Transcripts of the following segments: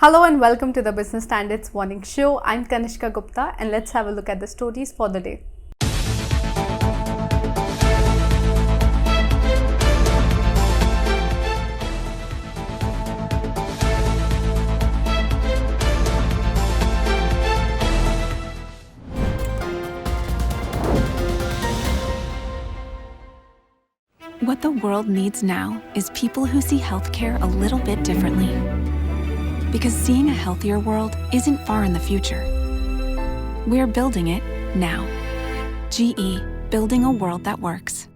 Hello and welcome to the Business Standards Morning Show. I'm Kanishka Gupta and let's have a look at the stories for the day. What the world needs now is people who see healthcare a little bit differently. Because seeing a healthier world isn't far in the future. We're building it now. GE, building a world that works.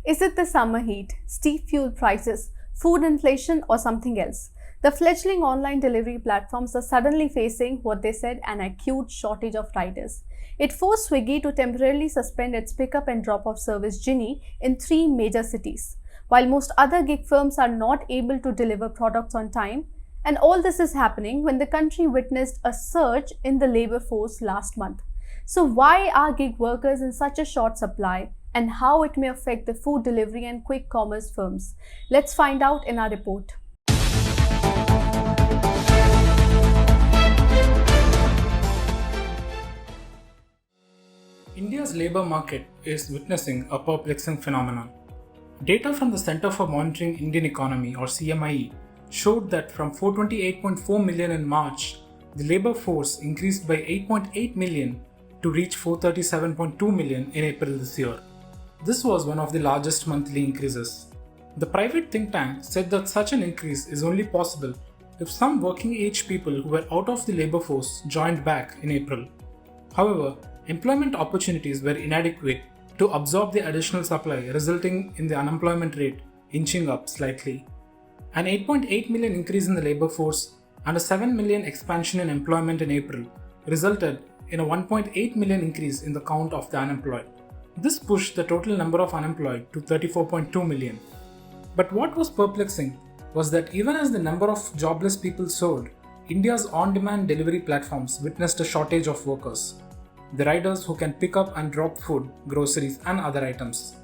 Is it the summer heat, steep fuel prices, food inflation, or something else? The fledgling online delivery platforms are suddenly facing what they said an acute shortage of riders. It forced Swiggy to temporarily suspend its pickup and drop-off service Ginny in 3 major cities, while most other gig firms are not able to deliver products on time. And all this is happening when the country witnessed a surge in the labor force last month. So why are gig workers in such a short supply and how it may affect the food delivery and quick commerce firms? Let's find out in our report. India's labour market is witnessing a perplexing phenomenon. Data from the Centre for Monitoring Indian Economy or CMIE showed that from 428.4 million in March, the labour force increased by 8.8 million to reach 437.2 million in April this year. This was one of the largest monthly increases. The private think tank said that such an increase is only possible if some working age people who were out of the labour force joined back in April. However, employment opportunities were inadequate to absorb the additional supply, resulting in the unemployment rate inching up slightly. An 8.8 million increase in the labour force and a 7 million expansion in employment in April resulted in a 1.8 million increase in the count of the unemployed. This pushed the total number of unemployed to 34.2 million. But what was perplexing was that even as the number of jobless people soared, India's on-demand delivery platforms witnessed a shortage of workers, the riders who can pick up and drop food, groceries and other items.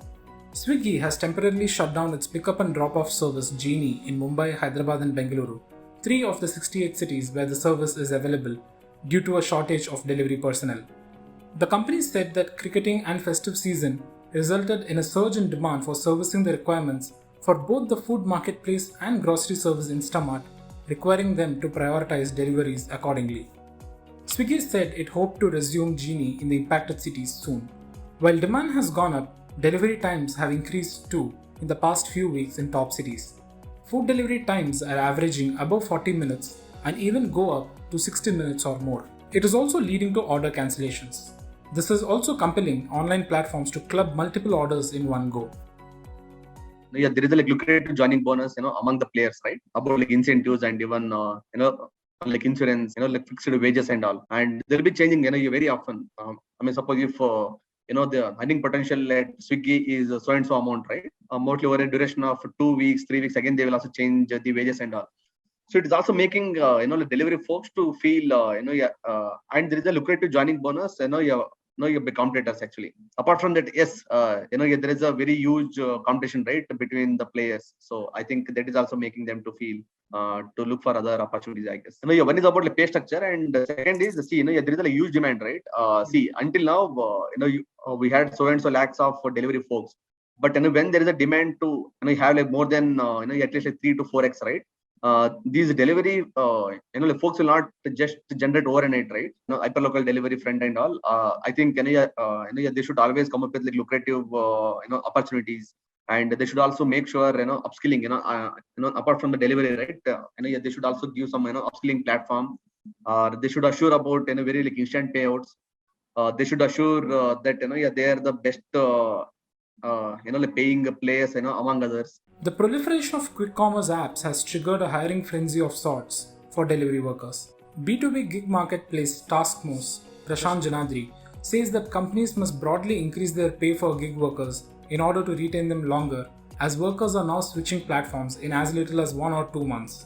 Swiggy has temporarily shut down its pickup and drop-off service Genie in Mumbai, Hyderabad and Bengaluru, 3 of the 68 cities where the service is available due to a shortage of delivery personnel. The company said that cricketing and festive season resulted in a surge in demand for servicing the requirements for both the food marketplace and grocery service Instamart, requiring them to prioritize deliveries accordingly. Swiggy said it hoped to resume Genie in the impacted cities soon. While demand has gone up, delivery times have increased too in the past few weeks in top cities. Food delivery times are averaging above 40 minutes and even go up to 60 minutes or more. It is also leading to order cancellations. This is also compelling online platforms to club multiple orders in one go. Yeah, there is a lucrative joining bonus, among the players, right? About incentives and even, insurance, fixed wages and all. And they'll be changing, very often. Suppose if, the earning potential at Swiggy is so and so amount, right? Mostly over a duration of 2 weeks, 3 weeks, again, they will also change the wages and all. So it is also making, the delivery folks to feel, and there is a lucrative joining bonus, your competitors actually. Apart from that, yes, there is a very huge competition, right, between the players. So I think that is also making them to feel to look for other opportunities, I guess. One is about the pay structure, and second is there is a huge demand, right? Until now, we had so and so lakhs of delivery folks, but when there is a demand to have more than at least 3 to 4x, right? These delivery folks will not just generate overnight, right? Hyperlocal delivery front and all. I think they should always come up with lucrative opportunities, and they should also make sure upskilling apart from the delivery, right? They should also give some upskilling platform. They should assure about very instant payouts. They should assure that they are the best paying players among others. The proliferation of quick commerce apps has triggered a hiring frenzy of sorts for delivery workers. B2B gig marketplace Taskmos, Prashant Janadri, says that companies must broadly increase their pay for gig workers in order to retain them longer, as workers are now switching platforms in as little as 1 or 2 months.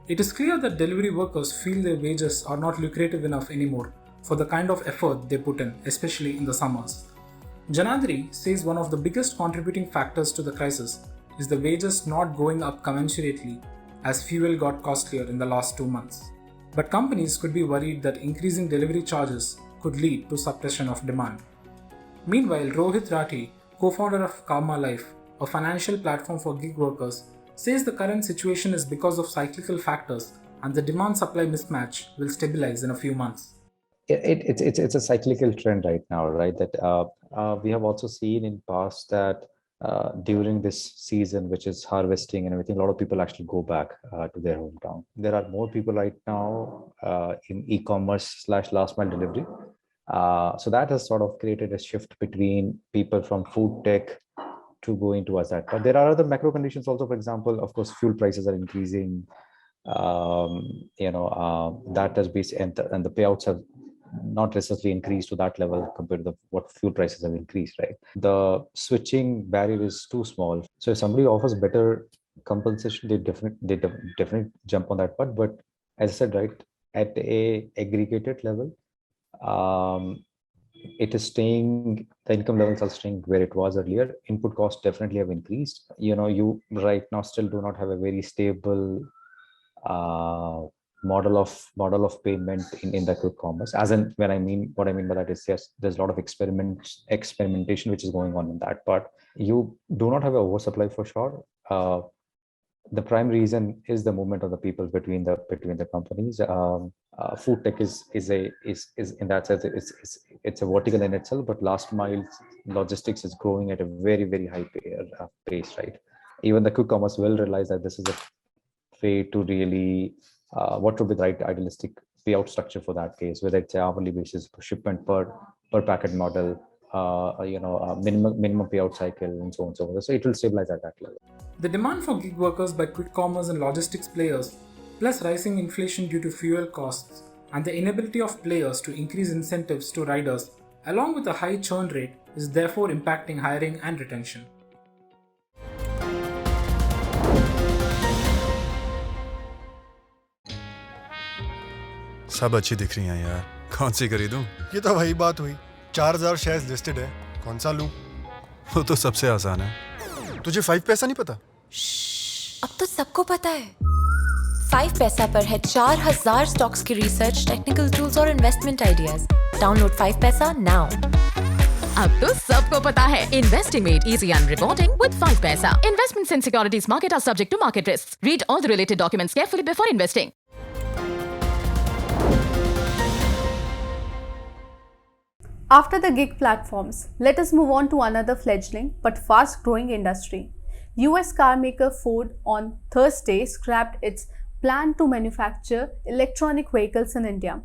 It is clear that delivery workers feel their wages are not lucrative enough anymore for the kind of effort they put in, especially in the summers. Janadri says one of the biggest contributing factors to the crisis is the wages not going up commensurately as fuel got costlier in the last 2 months. But companies could be worried that increasing delivery charges could lead to suppression of demand. Meanwhile, Rohit Rathi, co-founder of Karma Life, a financial platform for gig workers, says the current situation is because of cyclical factors and the demand-supply mismatch will stabilize in a few months. It's a cyclical trend right now, right? That we have also seen in past that during this season, which is harvesting and everything, a lot of people actually go back to their hometown. There are more people right now in e-commerce / last mile delivery. So that has sort of created a shift between people from food tech to go into that. But there are other macro conditions also. For example, of course, fuel prices are increasing. That has been, and the payouts have not necessarily increased to that level compared to what fuel prices have increased, right? The switching barrier is too small. So if somebody offers better compensation, they definitely jump on that part. But as I said, right, at a aggregated level, it is staying, the income levels are staying where it was earlier. Input costs definitely have increased. You right now still do not have a very stable model of payment in the quick commerce. As in, what I mean by that is, yes, there's a lot of experimentation which is going on in that part. You do not have an oversupply for sure. The prime reason is the movement of the people between the companies. Food tech is in that sense, it's a vertical in itself, but last mile logistics is growing at a very, very high pace, right? Even the quick commerce will realize that this is a way to really what would be the right idealistic payout structure for that case, whether it's an hourly basis, per shipment, per packet model, minimum payout cycle, and so on and so forth. So it will stabilize at that level. The demand for gig workers by quick commerce and logistics players, plus rising inflation due to fuel costs, and the inability of players to increase incentives to riders, along with a high churn rate, is therefore impacting hiring and retention. सब अच्छी दिख रही हैं यार, कौन सी खरीदूं? ये तो वही बात हुई, 4000 शेयर्स लिस्टेड है, कौन सा लूं? वो तो सबसे आसान है। तुझे 5 पैसा नहीं पता? अब तो सबको पता है। 5 पैसा पर है 4000 स्टॉक्स की रिसर्च, टेक्निकल टूल्स और इन्वेस्टमेंट आइडियाज। डाउनलोड 5 पैसा नाउ। अब तो सबको पता है, investing made easy and rewarding with 5 paisa. Investments in securities market are subject to market risks. Read all the related documents carefully before investing. After the gig platforms, let us move on to another fledgling but fast-growing industry. US car maker Ford on Thursday scrapped its plan to manufacture electronic vehicles in India.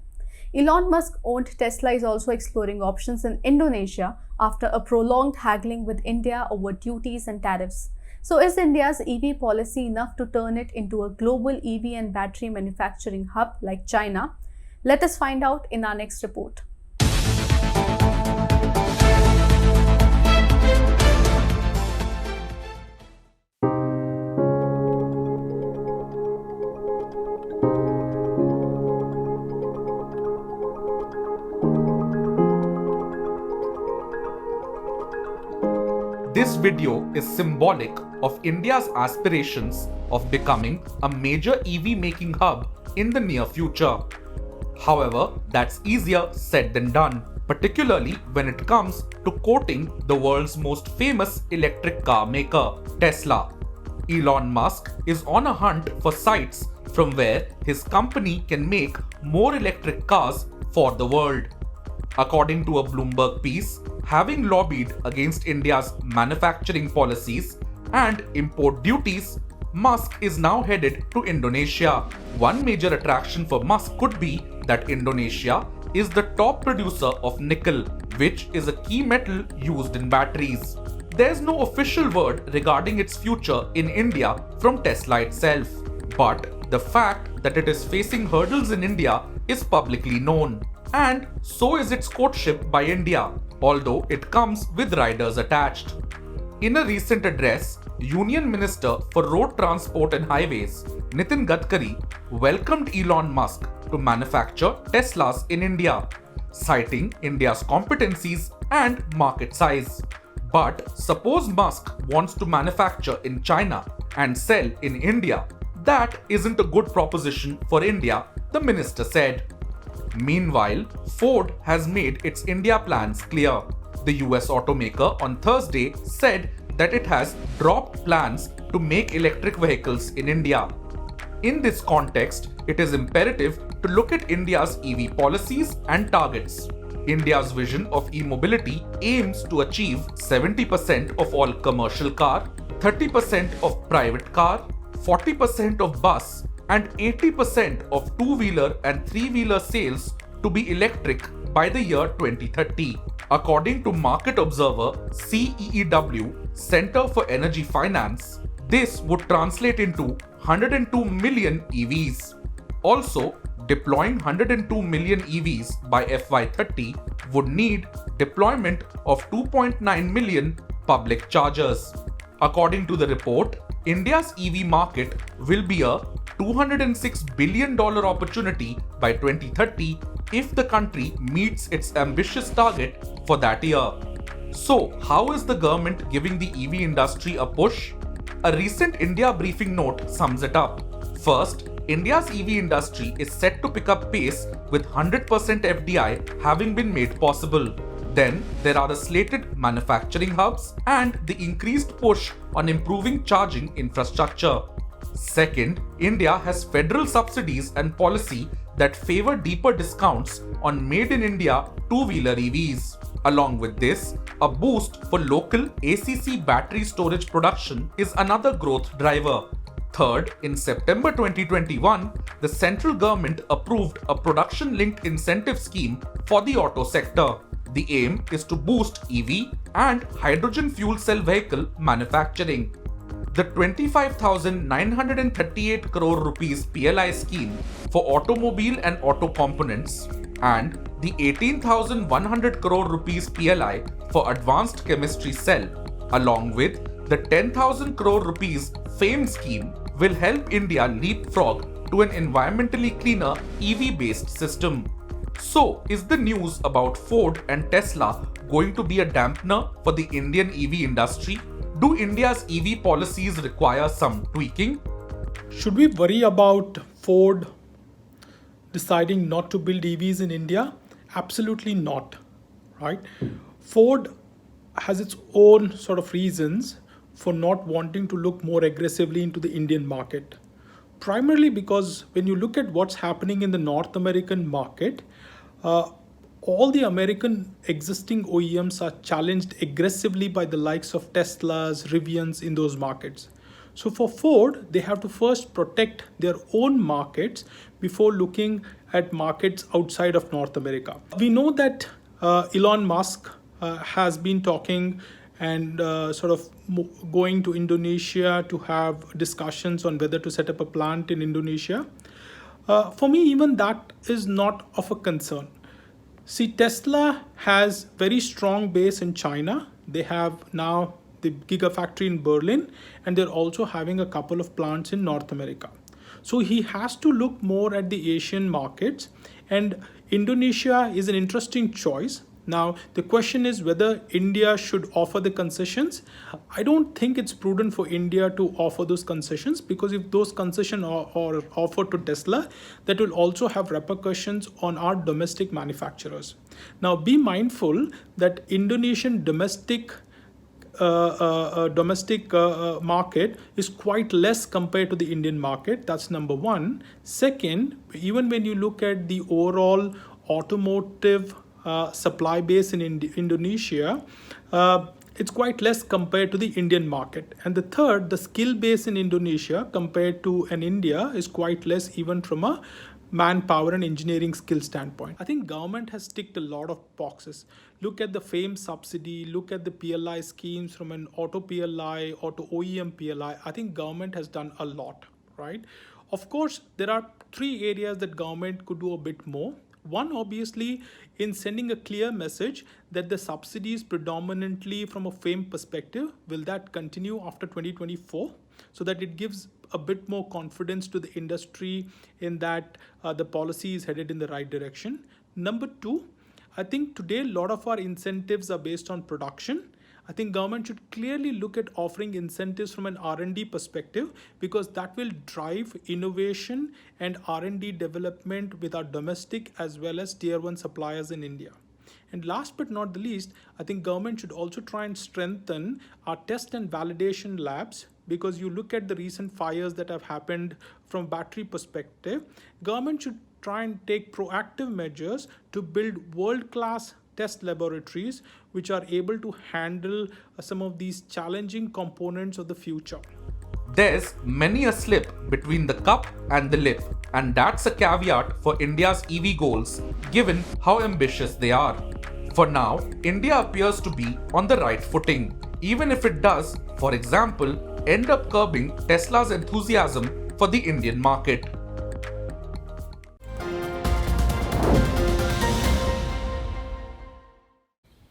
Elon Musk-owned Tesla is also exploring options in Indonesia after a prolonged haggling with India over duties and tariffs. So is India's EV policy enough to turn it into a global EV and battery manufacturing hub like China? Let us find out in our next report. This video is symbolic of India's aspirations of becoming a major EV making hub in the near future. However, that's easier said than done, particularly when it comes to quoting the world's most famous electric car maker, Tesla. Elon Musk is on a hunt for sites from where his company can make more electric cars for the world. According to a Bloomberg piece, having lobbied against India's manufacturing policies and import duties, Musk is now headed to Indonesia. One major attraction for Musk could be that Indonesia is the top producer of nickel, which is a key metal used in batteries. There's no official word regarding its future in India from Tesla itself, but the fact that it is facing hurdles in India is publicly known. And so is its courtship by India, although it comes with riders attached. In a recent address, Union Minister for Road Transport and Highways, Nitin Gadkari, welcomed Elon Musk to manufacture Teslas in India, citing India's competencies and market size. But suppose Musk wants to manufacture in China and sell in India, That isn't a good proposition for India, the minister said. Meanwhile, Ford has made its India plans clear. The US automaker on Thursday said that it has dropped plans to make electric vehicles in India. In this context, it is imperative to look at India's EV policies and targets. India's vision of e-mobility aims to achieve 70% of all commercial car, 30% of private car, 40% of bus, and 80% of two-wheeler and three-wheeler sales to be electric by the year 2030. According to market observer CEEW, Center for Energy Finance, this would translate into 102 million EVs. Also, deploying 102 million EVs by FY30 would need deployment of 2.9 million public chargers. According to the report, India's EV market will be a $206 billion opportunity by 2030 if the country meets its ambitious target for that year. So, how is the government giving the EV industry a push? A recent India briefing note sums it up. First, India's EV industry is set to pick up pace with 100% FDI having been made possible. Then there are the slated manufacturing hubs and the increased push on improving charging infrastructure. Second, India has federal subsidies and policy that favor deeper discounts on made in India two-wheeler EVs. Along with this, a boost for local ACC battery storage production is another growth driver. Third, in September 2021, the central government approved a production-linked incentive scheme for the auto sector. The aim is to boost EV and hydrogen fuel cell vehicle manufacturing. The 25,938 crore rupees PLI scheme for automobile and auto components and the 18,100 crore rupees PLI for advanced chemistry cell, along with the 10,000 crore rupees FAME scheme, will help India leapfrog to an environmentally cleaner EV-based system. So, is the news about Ford and Tesla going to be a dampener for the Indian EV industry? Do India's EV policies require some tweaking? Should we worry about Ford deciding not to build EVs in India? Absolutely not, right? Ford has its own sort of reasons for not wanting to look more aggressively into the Indian market. Primarily because when you look at what's happening in the North American market, all the American existing OEMs are challenged aggressively by the likes of Teslas, Rivians in those markets. So for Ford, they have to first protect their own markets before looking at markets outside of North America. We know that Elon Musk has been talking and sort of going to Indonesia to have discussions on whether to set up a plant in Indonesia. For me, even that is not of a concern. See, Tesla has very strong base in China. They have now the Gigafactory in Berlin, and they're also having a couple of plants in North America. So he has to look more at the Asian markets, and Indonesia is an interesting choice. Now, the question is whether India should offer the concessions. I don't think it's prudent for India to offer those concessions, because if those concessions are offered to Tesla, that will also have repercussions on our domestic manufacturers. Now, be mindful that Indonesian domestic market is quite less compared to the Indian market. That's number one. Second, even when you look at the overall automotive supply base in Indonesia, it's quite less compared to the Indian market. And the third, the skill base in Indonesia compared to an India is quite less even from a manpower and engineering skill standpoint. I think government has ticked a lot of boxes. Look at the FAME subsidy, look at the PLI schemes from an auto PLI, auto OEM PLI. I think government has done a lot, right? Of course, there are three areas that government could do a bit more. One, obviously, in sending a clear message that the subsidies predominantly from a FAME perspective, will that continue after 2024? So that it gives a bit more confidence to the industry in that the policy is headed in the right direction. Number two, I think today a lot of our incentives are based on production. I think government should clearly look at offering incentives from an R&D perspective, because that will drive innovation and R&D development with our domestic as well as tier 1 suppliers in India. And last but not the least, I think government should also try and strengthen our test and validation labs, because you look at the recent fires that have happened from battery perspective, government should try and take proactive measures to build world-class test laboratories which are able to handle some of these challenging components of the future. There's many a slip between the cup and the lip, and that's a caveat for India's EV goals, given how ambitious they are. For now, India appears to be on the right footing, even if it does, for example, end up curbing Tesla's enthusiasm for the Indian market.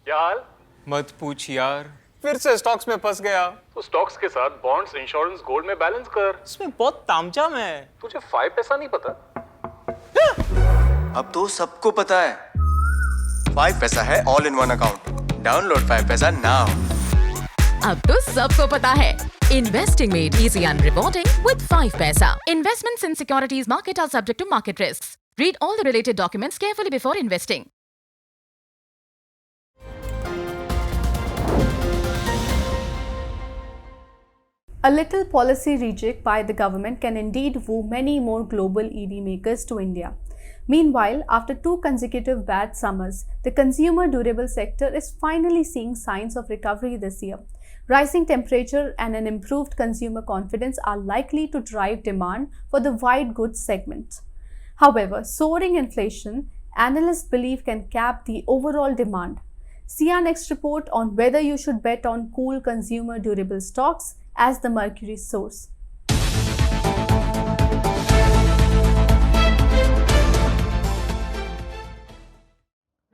यार मत पूछ यार, फिर से stocks में फंस गया। तो स्टॉक्स के साथ बॉन्ड्स, इंश्योरेंस, गोल्ड में बैलेंस कर। इसमें बहुत तामझाम है। तुझे 5 पैसा नहीं पता? अब तो सबको पता है। 5 पैसा है all in one account. Download 5 पैसा नाउ। अब तो सबको पता है। Investing made easy and rewarding with 5 paisa. Investments in securities market are subject to market risks. Read all the related documents carefully before investing. A little policy rejig by the government can indeed woo many more global EV makers to India. Meanwhile, after 2 consecutive bad summers, the consumer durable sector is finally seeing signs of recovery this year. Rising temperature and an improved consumer confidence are likely to drive demand for the white goods segment. However, soaring inflation, analysts believe, can cap the overall demand. See our next report on whether you should bet on cool consumer durable stocks as the Mercury source.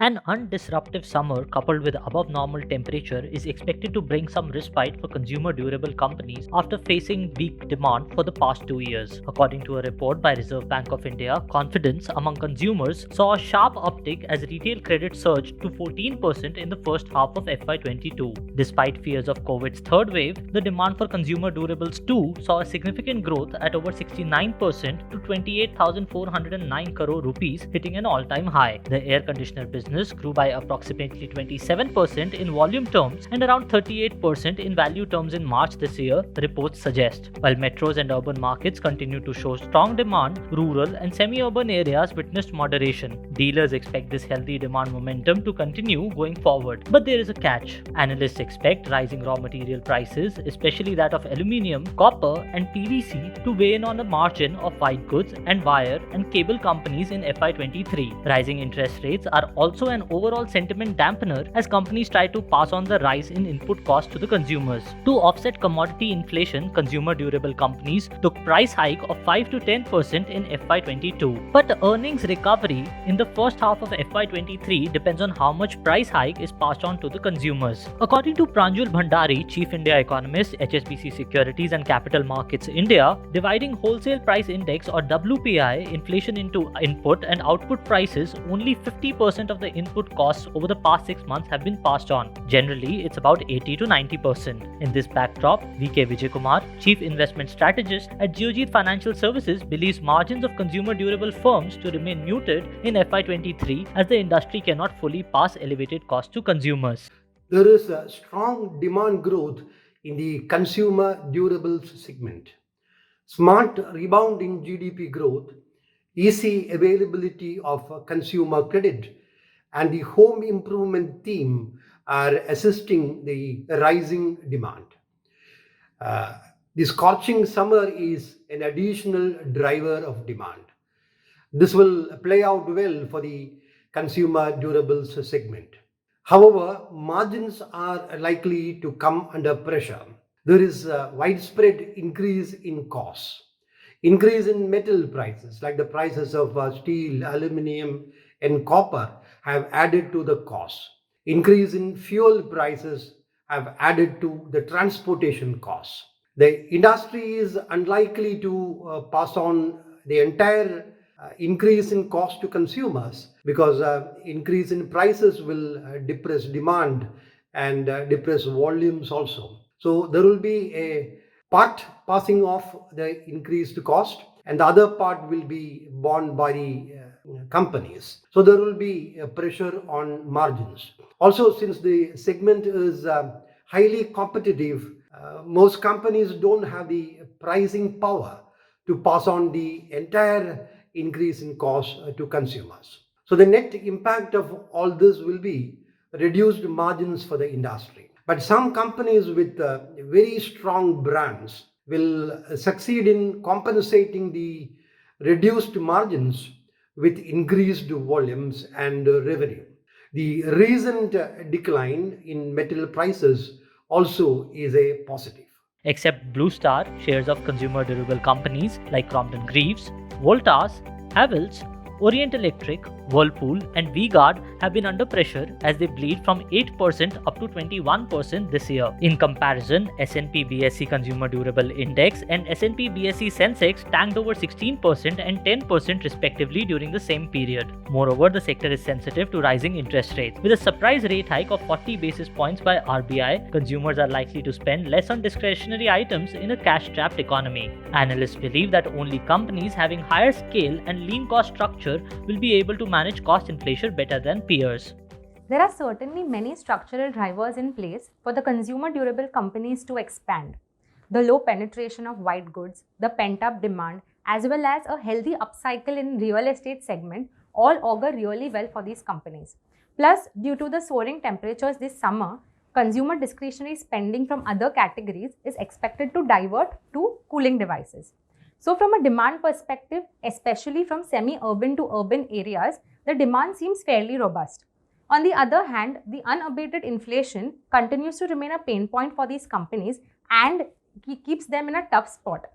An undisruptive summer coupled with above normal temperature is expected to bring some respite for consumer durable companies after facing weak demand for the past 2 years. According to a report by Reserve Bank of India, confidence among consumers saw a sharp uptick as retail credit surged to 14% in the first half of FY22. Despite fears of COVID's third wave, the demand for consumer durables too saw a significant growth at over 69% to 28,409 crore rupees, hitting an all-time high. The air conditioner business grew by approximately 27% in volume terms and around 38% in value terms in March this year, reports suggest. While metros and urban markets continue to show strong demand, rural and semi-urban areas witnessed moderation. Dealers expect this healthy demand momentum to continue going forward. But there is a catch. Analysts expect rising raw material prices, especially that of aluminium, copper and PVC, to weigh in on the margin of white goods and wire and cable companies in FY23. Rising interest rates are also an overall sentiment dampener as companies try to pass on the rise in input costs to the consumers. To offset commodity inflation, consumer durable companies took price hike of 5 to 10% in FY22. But earnings recovery in the first half of FY23 depends on how much price hike is passed on to the consumers. According to Pranjul Bhandari, Chief India Economist, HSBC Securities and Capital Markets India, dividing wholesale price index or WPI inflation into input and output prices, only 50% of the input costs over the past 6 months have been passed on. Generally, it's about 80 to 90%. In this backdrop, VK Vijaykumar, Chief Investment Strategist at Geojit Financial Services, believes margins of consumer durable firms to remain muted in FY23 as the industry cannot fully pass elevated costs to consumers. There is a strong demand growth in the consumer durables segment. Smart rebound in GDP growth, easy availability of consumer credit, and the home improvement theme are assisting the rising demand. The scorching summer is an additional driver of demand. This will play out well for the consumer durables segment. However, margins are likely to come under pressure. There is a widespread increase in costs. Increase in metal prices, like the prices of steel, aluminium, and copper, have added to the costs. Increase in fuel prices have added to the transportation costs. The industry is unlikely to pass on the entire increase in cost to consumers because increase in prices will depress demand and depress volumes also. So there will be a part passing off the increased cost, and the other part will be borne by the companies. So there will be pressure on margins. Also, since the segment is highly competitive, most companies don't have the pricing power to pass on the entire increase in cost to consumers. So the net impact of all this will be reduced margins for the industry. But some companies with very strong brands will succeed in compensating the reduced margins with increased volumes and revenue. The recent decline in metal prices also is a positive. Except Blue Star, shares of consumer durable companies like Crompton Greaves, Voltas, Havells, Orient Electric, Whirlpool and V-Guard have been under pressure as they bleed from 8% up to 21% this year. In comparison, S&P BSE Consumer Durable Index and S&P BSE Sensex tanked over 16% and 10% respectively during the same period. Moreover, the sector is sensitive to rising interest rates. With a surprise rate hike of 40 basis points by RBI, consumers are likely to spend less on discretionary items in a cash-strapped economy. Analysts believe that only companies having higher scale and lean cost structure will be able to manage cost inflation better than peers. There are certainly many structural drivers in place for the consumer durable companies to expand. The low penetration of white goods, the pent-up demand, as well as a healthy upcycle in real estate segment all augur really well for these companies. Plus, due to the soaring temperatures this summer, consumer discretionary spending from other categories is expected to divert to cooling devices. So from a demand perspective, especially from semi-urban to urban areas, the demand seems fairly robust. On the other hand, the unabated inflation continues to remain a pain point for these companies and keeps them in a tough spot.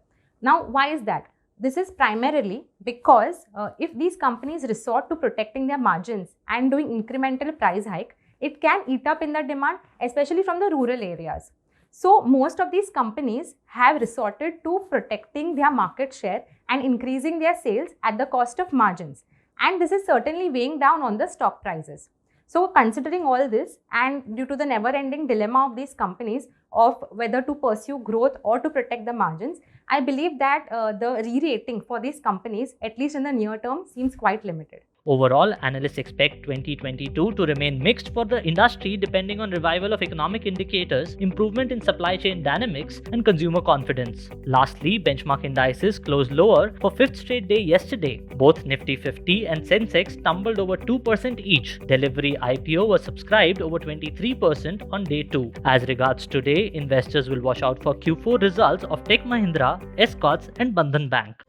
Now, why is that? This is primarily because if these companies resort to protecting their margins and doing incremental price hike, it can eat up in the demand, especially from the rural areas. So most of these companies have resorted to protecting their market share and increasing their sales at the cost of margins. And this is certainly weighing down on the stock prices. So considering all this and due to the never-ending dilemma of these companies of whether to pursue growth or to protect the margins, I believe that the re-rating for these companies, at least in the near term, seems quite limited. Overall, analysts expect 2022 to remain mixed for the industry depending on revival of economic indicators, improvement in supply chain dynamics, and consumer confidence. Lastly, benchmark indices closed lower for fifth straight day yesterday. Both Nifty 50 and Sensex tumbled over 2% each. Delivery IPO was subscribed over 23% on day 2. As regards today, investors will watch out for Q4 results of Tech Mahindra, Escorts, and Bandhan Bank.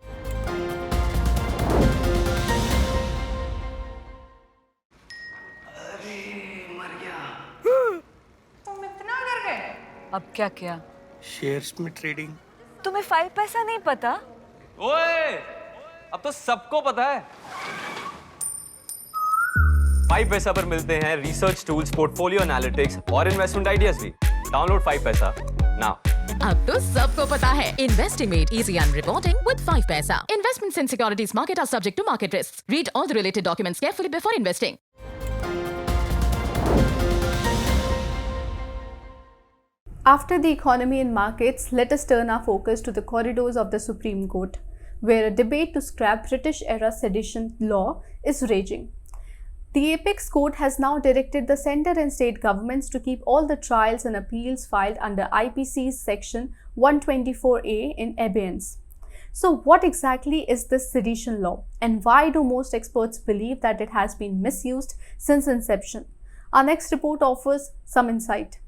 अब क्या किया? Shares में trading. तुम्हें 5 पैसा नहीं पता? ओए, अब तो सबको पता है। 5 पैसा पर मिलते हैं रिसर्च टूल्स, पोर्टफोलियो एनालिटिक्स और इन्वेस्टमेंट आइडियाज भी। डाउनलोड 5 पैसा नाउ। अब तो सबको पता है Investing made easy and reporting with 5 paisa. Investments in securities market are subject to market risks. Read all the related documents carefully before investing. After the economy and markets, let us turn our focus to the corridors of the Supreme Court, where a debate to scrap British-era sedition law is raging. The Apex Court has now directed the centre and state governments to keep all the trials and appeals filed under IPC's Section 124A in abeyance. So what exactly is this sedition law, and why do most experts believe that it has been misused since inception? Our next report offers some insight.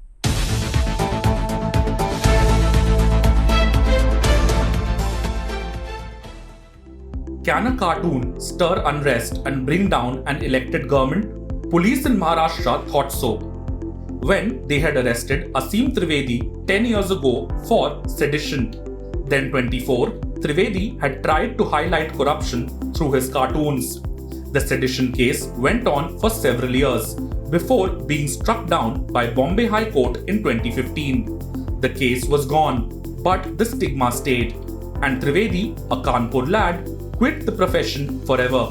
Can a cartoon stir unrest and bring down an elected government? Police in Maharashtra thought so when they had arrested Asim Trivedi 10 years ago for sedition. Then 24, Trivedi had tried to highlight corruption through his cartoons. The sedition case went on for several years before being struck down by Bombay High Court in 2015. The case was gone, but the stigma stayed, and Trivedi, a Kanpur lad, quit the profession forever.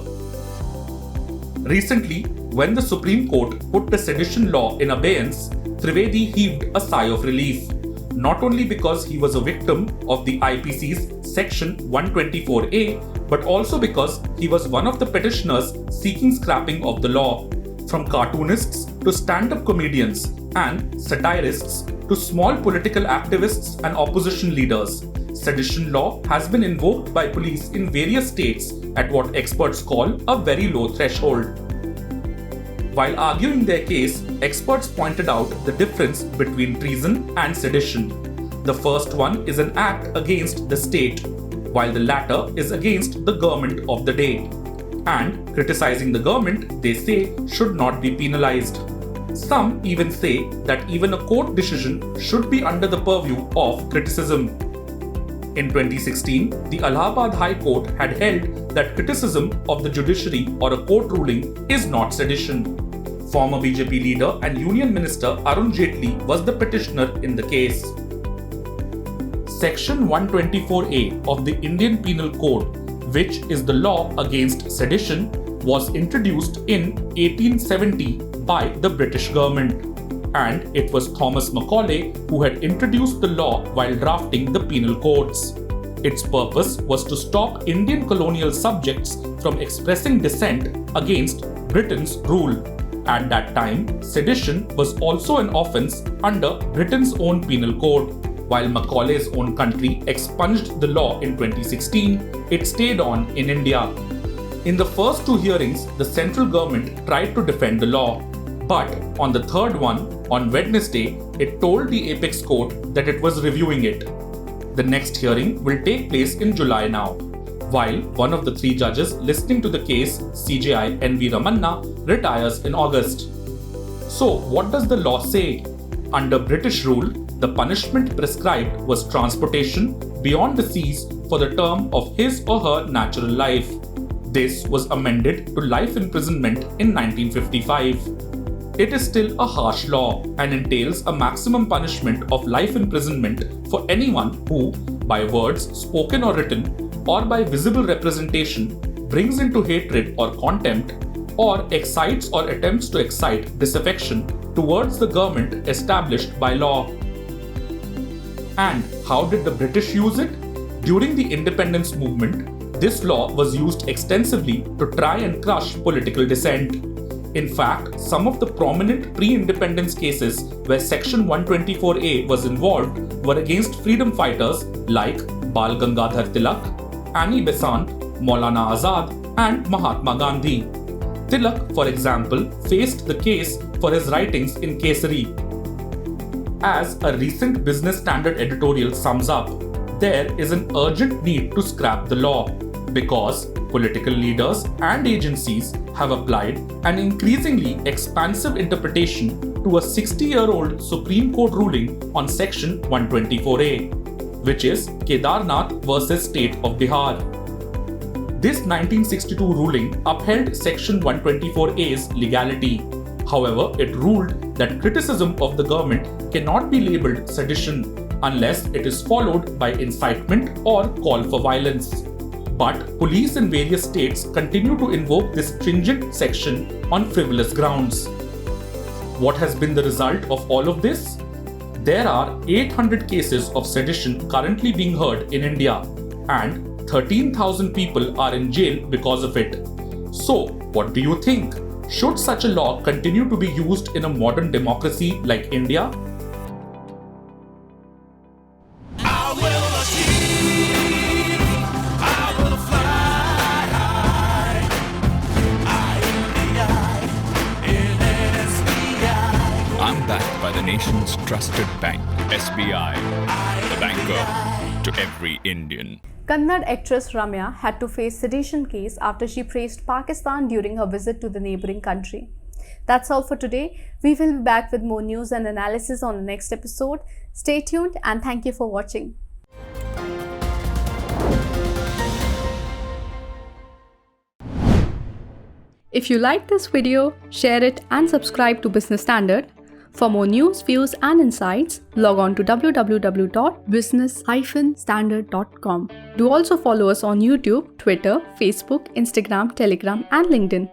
Recently, when the Supreme Court put the sedition law in abeyance, Trivedi heaved a sigh of relief, not only because he was a victim of the IPC's Section 124A, but also because he was one of the petitioners seeking scrapping of the law. From cartoonists to stand-up comedians and satirists to small political activists and opposition leaders, sedition law has been invoked by police in various states at what experts call a very low threshold. While arguing their case, experts pointed out the difference between treason and sedition. The first one is an act against the state, while the latter is against the government of the day. And criticizing the government, they say, should not be penalized. Some even say that even a court decision should be under the purview of criticism. In 2016, the Allahabad High Court had held that criticism of the judiciary or a court ruling is not sedition. Former BJP leader and Union Minister Arun Jaitley was the petitioner in the case. Section 124A of the Indian Penal Code, which is the law against sedition, was introduced in 1870 by the British government. And it was Thomas Macaulay who had introduced the law while drafting the penal codes. Its purpose was to stop Indian colonial subjects from expressing dissent against Britain's rule. At that time, sedition was also an offence under Britain's own penal code. While Macaulay's own country expunged the law in 2016, it stayed on in India. In the first two hearings, the central government tried to defend the law. But on the third one, on Wednesday, it told the Apex Court that it was reviewing it. The next hearing will take place in July now, while one of the three judges listening to the case, CJI N.V. Ramanna, retires in August. So what does the law say? Under British rule, the punishment prescribed was transportation beyond the seas for the term of his or her natural life. This was amended to life imprisonment in 1955. It is still a harsh law and entails a maximum punishment of life imprisonment for anyone who, by words spoken or written, or by visible representation, brings into hatred or contempt, or excites or attempts to excite disaffection towards the government established by law. And how did the British use it? During the independence movement, this law was used extensively to try and crush political dissent. In fact, some of the prominent pre-independence cases where Section 124A was involved were against freedom fighters like Bal Gangadhar Tilak, Annie Besant, Maulana Azad, and Mahatma Gandhi. Tilak, for example, faced the case for his writings in Kesari. As a recent Business Standard editorial sums up, there is an urgent need to scrap the law because political leaders and agencies have applied an increasingly expansive interpretation to a 60-year-old Supreme Court ruling on Section 124A, which is Kedarnath versus State of Bihar. This 1962 ruling upheld Section 124A's legality. However, it ruled that criticism of the government cannot be labelled sedition unless it is followed by incitement or call for violence. But police in various states continue to invoke this stringent section on frivolous grounds. What has been the result of all of this? There are 800 cases of sedition currently being heard in India, and 13,000 people are in jail because of it. So, what do you think? Should such a law continue to be used in a modern democracy like India? I'm backed by the nation's trusted bank, SBI, the banker to every Indian. Kannada actress Ramya had to face sedition case after she praised Pakistan during her visit to the neighboring country. That's all for today. We will be back with more news and analysis on the next episode. Stay tuned and thank you for watching. If you like this video, share it and subscribe to Business Standard. For more news, views and insights, log on to www.business-standard.com. Do also follow us on YouTube, Twitter, Facebook, Instagram, Telegram and LinkedIn.